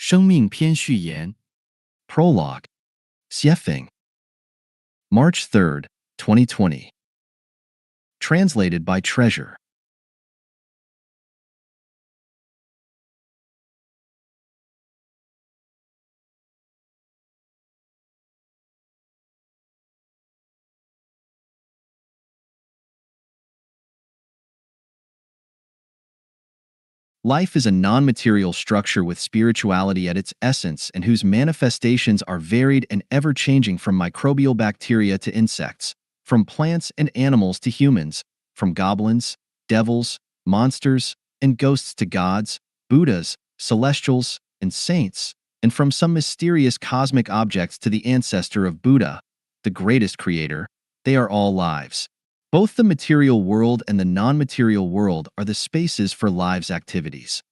生命篇序言 Prologue. Xiefeng. March 3rd, 2020. Translated by Treasure. Life is a non-material structure with spirituality at its essence and whose manifestations are varied and ever-changing, from microbial bacteria to insects, from plants and animals to humans, from goblins, devils, monsters, and ghosts to gods, Buddhas, celestials, and saints, and from some mysterious cosmic objects to the ancestor of Buddha, the greatest creator. They are all lives. Both the material world and the non-material world are the spaces for lives' activities.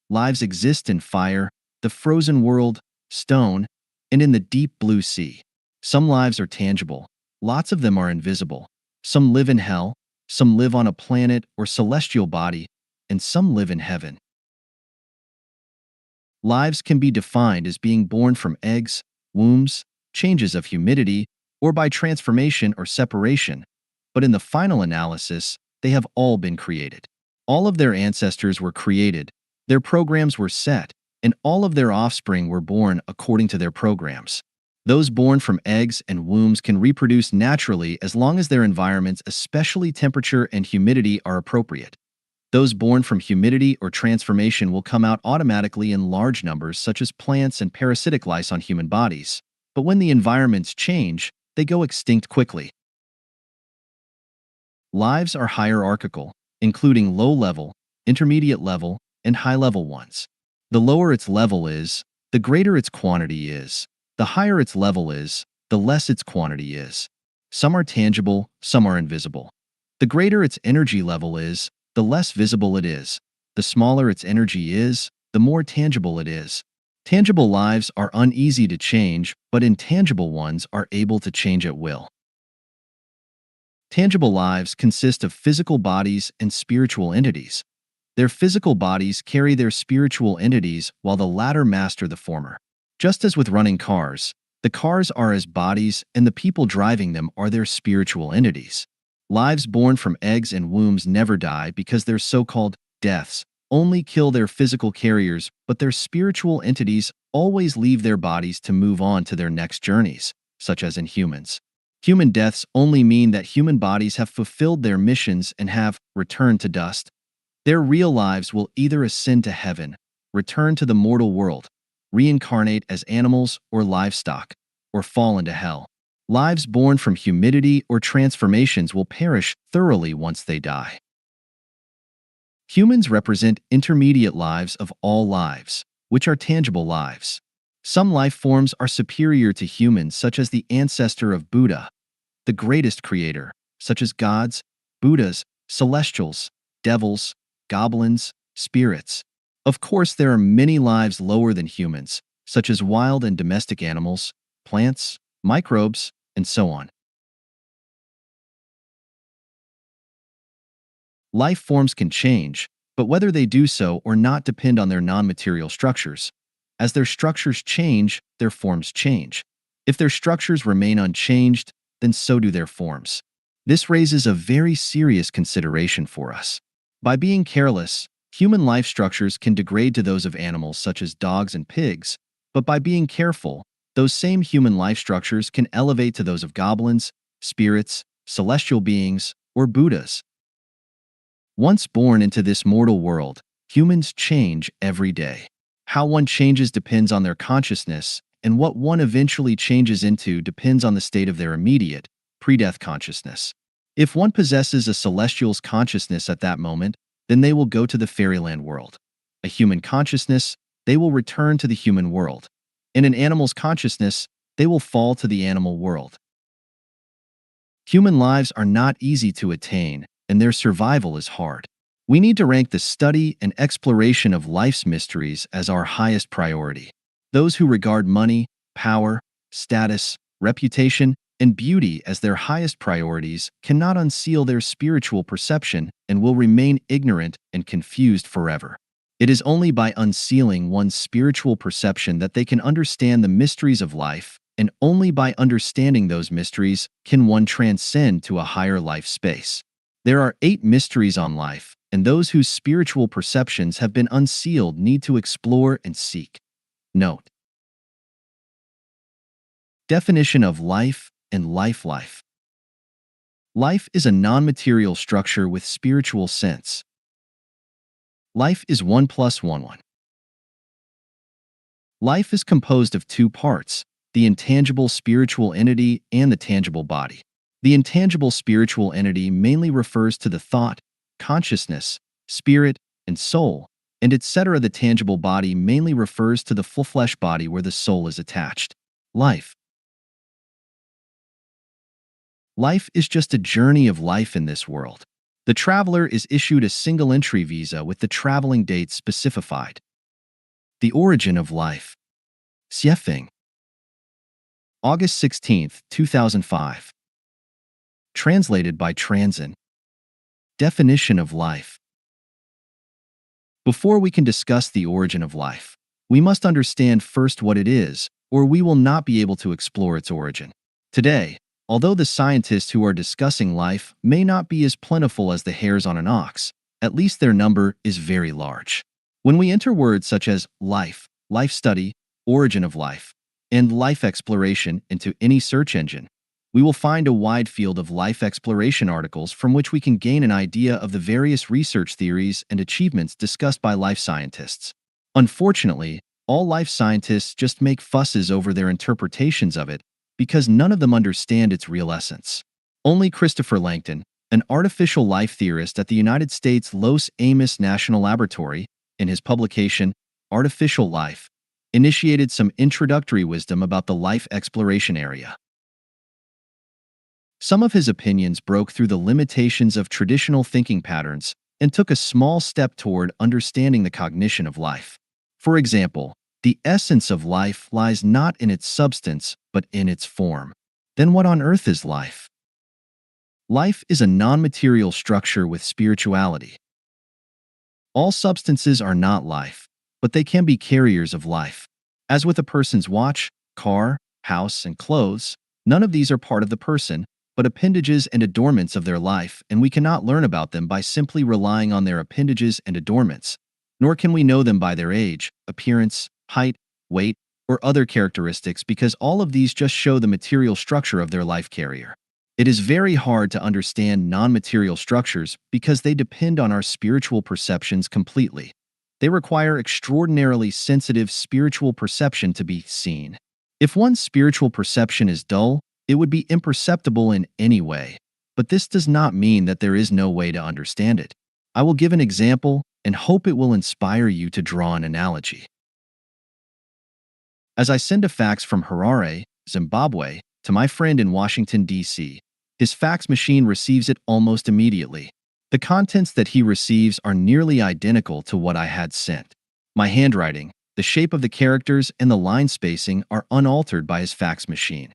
Lives exist in fire, the frozen world, stone, and in the deep blue sea. Some lives are tangible. Lots of them are invisible. Some live in hell, some live on a planet or celestial body, and some live in heaven. Lives can be defined as being born from eggs, wombs, changes of humidity, or by transformation or separation. But in the final analysis, they have all been created. All of their ancestors were created, their programs were set, and all of their offspring were born according to their programs. Those born from eggs and wombs can reproduce naturally as long as their environments, especially temperature and humidity, are appropriate. Those born from humidity or transformation will come out automatically in large numbers, such as plants and parasitic lice on human bodies. But when the environments change, they go extinct quickly. Lives are hierarchical, including low-level, intermediate-level, and high-level ones. The lower its level is, the greater its quantity is. The higher its level is, the less its quantity is. Some are tangible, some are invisible. The greater its energy level is, the less visible it is. The smaller its energy is, the more tangible it is. Tangible lives are uneasy to change, but intangible ones are able to change at will. Tangible lives consist of physical bodies and spiritual entities. Their physical bodies carry their spiritual entities, while the latter master the former. Just as with running cars, the cars are as bodies and the people driving them are their spiritual entities. Lives born from eggs and wombs never die because their so-called deaths only kill their physical carriers, but their spiritual entities always leave their bodies to move on to their next journeys, such as in humans. Human deaths only mean that human bodies have fulfilled their missions and have returned to dust. Their real lives will either ascend to heaven, return to the mortal world, reincarnate as animals or livestock, or fall into hell. Lives born from humidity or transformations will perish thoroughly once they die. Humans represent intermediate lives of all lives, which are tangible lives. Some life forms are superior to humans, such as the ancestor of Buddha, the greatest creator, such as gods, Buddhas, celestials, devils, goblins, spirits. Of course, there are many lives lower than humans, such as wild and domestic animals, plants, microbes, and so on. Life forms can change, but whether they do so or not depend on their non-material structures. As their structures change, their forms change. If their structures remain unchanged, then so do their forms. This raises a very serious consideration for us. By being careless, human life structures can degrade to those of animals such as dogs and pigs, but by being careful, those same human life structures can elevate to those of goblins, spirits, celestial beings, or Buddhas. Once born into this mortal world, humans change every day. How one changes depends on their consciousness, and what one eventually changes into depends on the state of their immediate, pre-death consciousness. If one possesses a celestial's consciousness at that moment, then they will go to the fairyland world. A human consciousness, they will return to the human world. In an animal's consciousness, they will fall to the animal world. Human lives are not easy to attain, and their survival is hard. We need to rank the study and exploration of life's mysteries as our highest priority. Those who regard money, power, status, reputation, and beauty as their highest priorities cannot unseal their spiritual perception and will remain ignorant and confused forever. It is only by unsealing one's spiritual perception that they can understand the mysteries of life, and only by understanding those mysteries can one transcend to a higher life space. There are 8 mysteries on life, and those whose spiritual perceptions have been unsealed need to explore and seek. Note: definition of life and life. Life is a non-material structure with spiritual sense. Life is 1 plus 1 1. Life is composed of 2 parts, the intangible spiritual entity and the tangible body. The intangible spiritual entity mainly refers to the thought, consciousness, spirit, and soul, and etc. The tangible body mainly refers to the full flesh body where the soul is attached. Life. Life is just a journey of life in this world. The traveler is issued a single entry visa with the traveling dates specified. The origin of life. Xiefeng. August 16, 2005. Translated by Transin. Definition of life. Before we can discuss the origin of life, we must understand first what it is, or we will not be able to explore its origin. Today, although the scientists who are discussing life may not be as plentiful as the hairs on an ox, at least their number is very large. When we enter words such as life, life study, origin of life, and life exploration into any search engine, we will find a wide field of life exploration articles from which we can gain an idea of the various research theories and achievements discussed by life scientists. Unfortunately, all life scientists just make fusses over their interpretations of it because none of them understand its real essence. Only Christopher Langton, an artificial life theorist at the United States Los Alamos National Laboratory, in his publication, Artificial Life, initiated some introductory wisdom about the life exploration area. Some of his opinions broke through the limitations of traditional thinking patterns and took a small step toward understanding the cognition of life. For example, the essence of life lies not in its substance, but in its form. Then what on earth is life? Life is a non-material structure with spirituality. All substances are not life, but they can be carriers of life. As with a person's watch, car, house, and clothes, none of these are part of the person, but appendages and adornments of their life, and we cannot learn about them by simply relying on their appendages and adornments, nor can we know them by their age, appearance, height, weight, or other characteristics because all of these just show the material structure of their life carrier. It is very hard to understand non-material structures because they depend on our spiritual perceptions completely. They require extraordinarily sensitive spiritual perception to be seen. If one's spiritual perception is dull, it would be imperceptible in any way, but this does not mean that there is no way to understand it. I will give an example and hope it will inspire you to draw an analogy. As I send a fax from Harare, Zimbabwe, to my friend in Washington, D.C., his fax machine receives it almost immediately. The contents that he receives are nearly identical to what I had sent. My handwriting, the shape of the characters, and the line spacing are unaltered by his fax machine.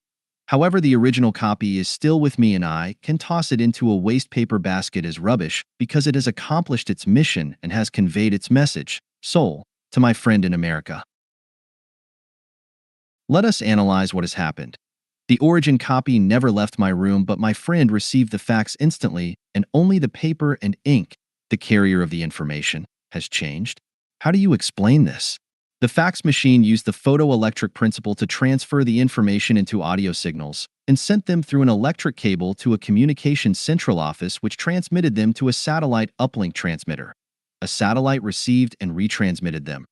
However, the original copy is still with me and I can toss it into a waste paper basket as rubbish because it has accomplished its mission and has conveyed its message, soul, to my friend in America. Let us analyze what has happened. The origin copy never left my room, but my friend received the fax instantly, and only the paper and ink, the carrier of the information, has changed. How do you explain this? The fax machine used the photoelectric principle to transfer the information into audio signals and sent them through an electric cable to a communications central office which transmitted them to a satellite uplink transmitter. A satellite received and retransmitted them.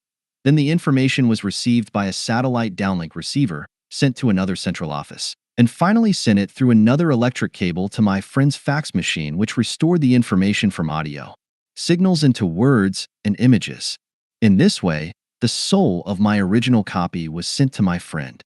Then the information was received by a satellite downlink receiver, sent to another central office, and finally sent it through another electric cable to my friend's fax machine which restored the information from audio signals into words and images. In this way, the soul of my original copy was sent to my friend.